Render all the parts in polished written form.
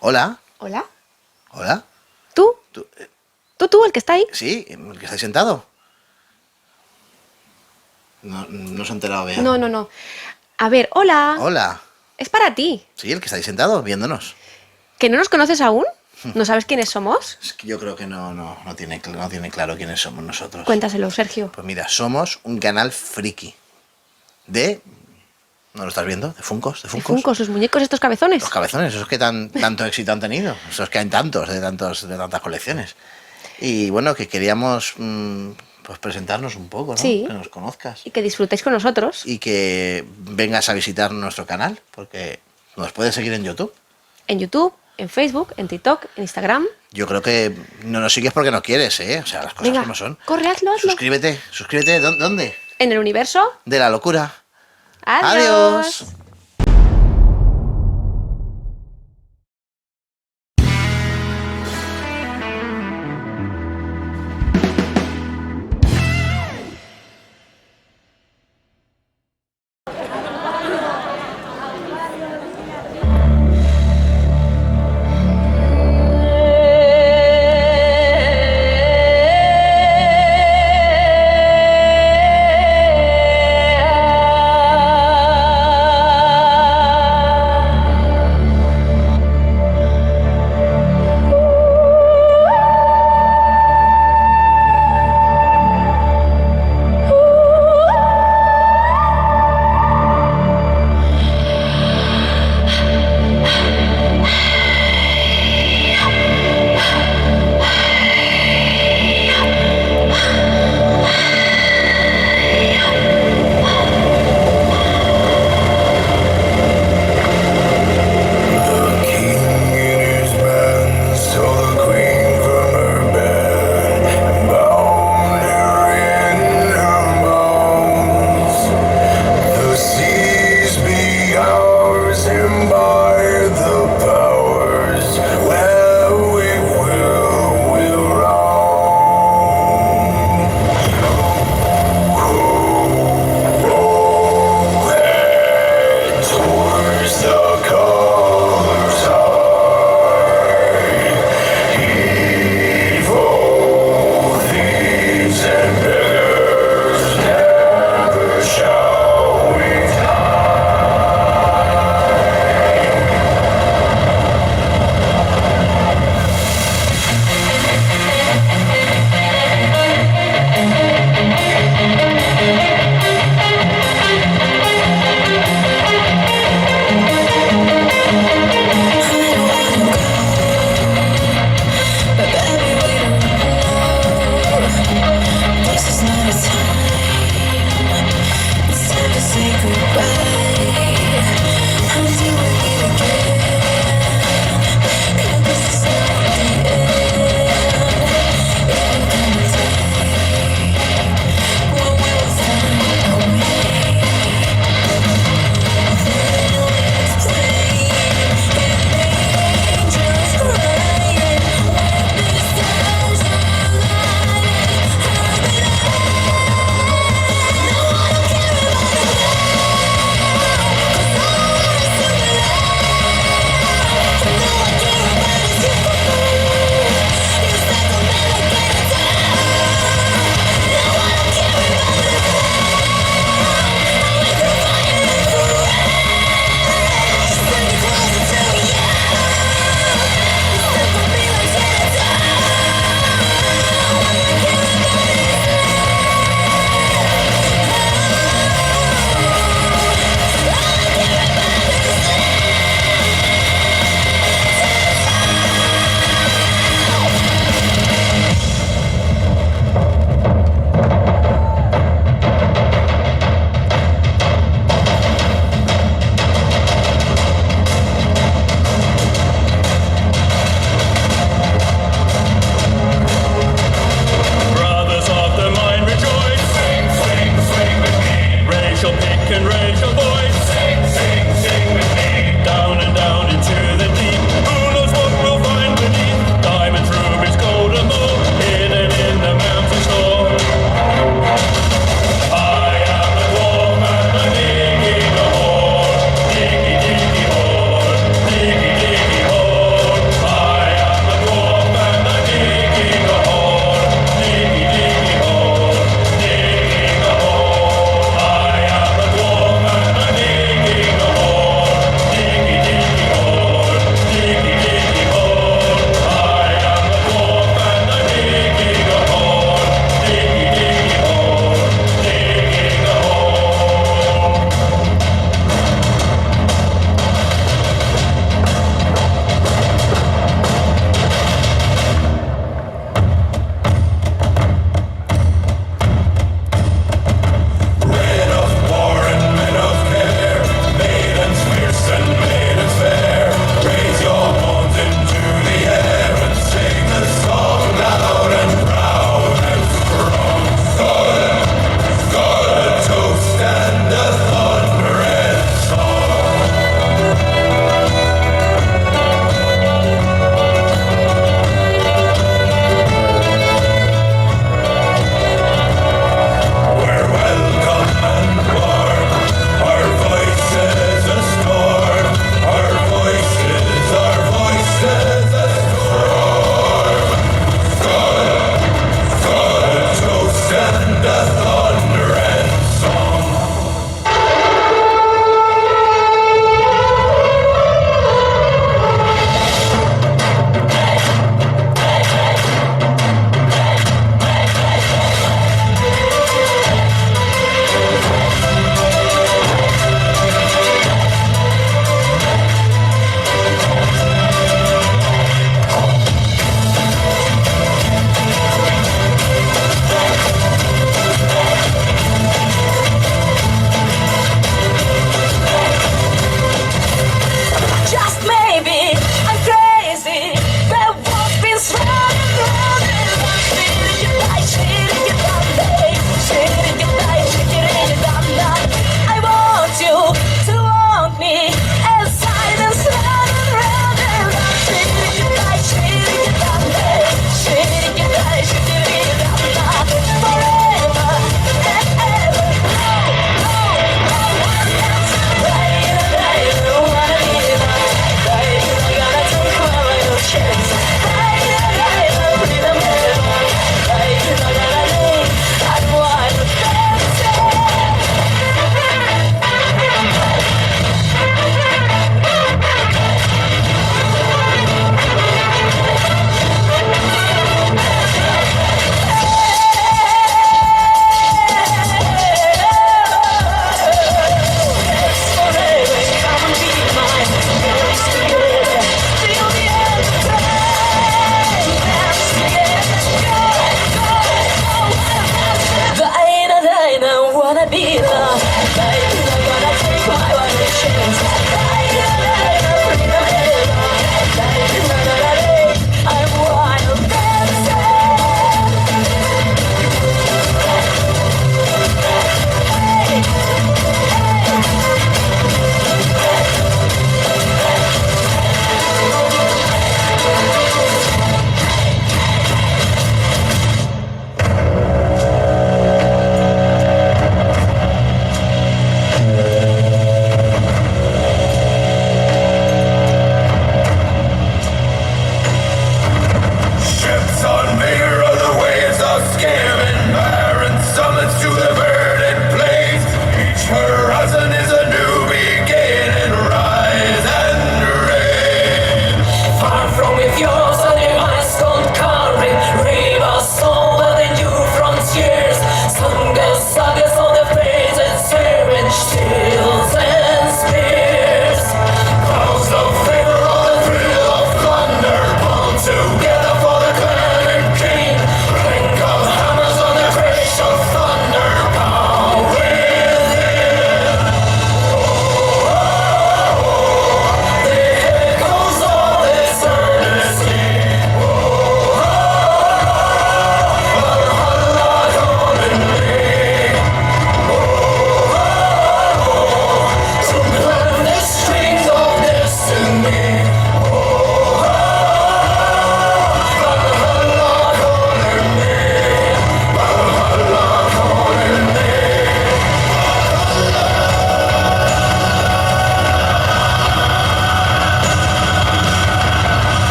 Hola. ¿Hola? Hola. ¿Tú? ¿Tú, ¿Tú, el que está ahí? sí, el que está ahí sentado. No se ha enterado bien. No. A ver, hola. Hola. Es para ti. Sí, el que está ahí sentado, viéndonos. ¿Que no nos conoces aún? ¿No sabes quiénes somos? Es que yo creo que no tiene claro quiénes somos nosotros. Cuéntaselo, Sergio. Pues mira, somos un canal friki. ¿No lo estás viendo? ¿De Funkos? ¿De Funkos, los muñecos estos cabezones? Los cabezones, esos que tanto éxito han tenido. Esos que hay tantos, de tantas colecciones. Y bueno, que queríamos pues presentarnos un poco, ¿no? Sí. Que nos conozcas. Y que disfrutéis con nosotros. Y que vengas a visitar nuestro canal, porque nos puedes seguir en YouTube. En YouTube, en Facebook, en TikTok, en Instagram. Yo creo que no nos sigues porque no quieres, ¿eh? O sea, las cosas Venga, como son. corre, hazlo. Suscríbete. ¿Dónde? En el universo. De la locura. Adiós.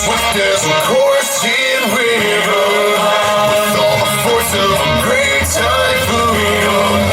Swift as a coursing river, with all the force of a great typhoon,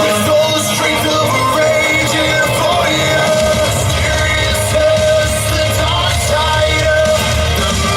with all the strength of a raging fire, mysterious as the dark tide of the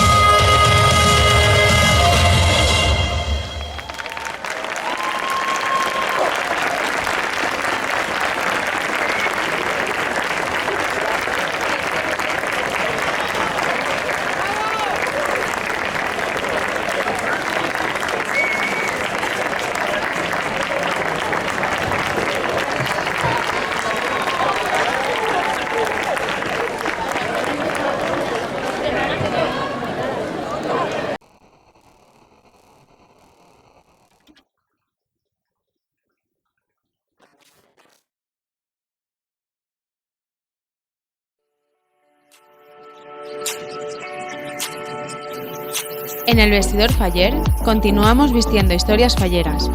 En el vestidor faller continuamos vistiendo historias falleras.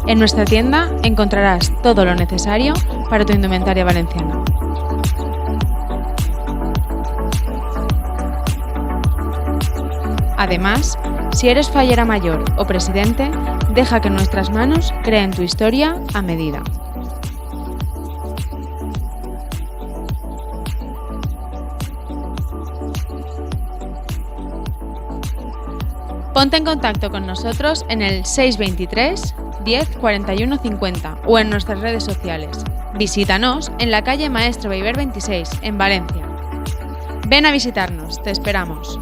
En nuestra tienda encontrarás todo lo necesario para tu indumentaria valenciana. Además, si eres fallera mayor o presidente, deja que nuestras manos creen tu historia a medida. Ponte en contacto con nosotros en el 623 10 41 50 o en nuestras redes sociales. Visítanos en la calle Mestre 26, en Valencia. Ven a visitarnos, te esperamos.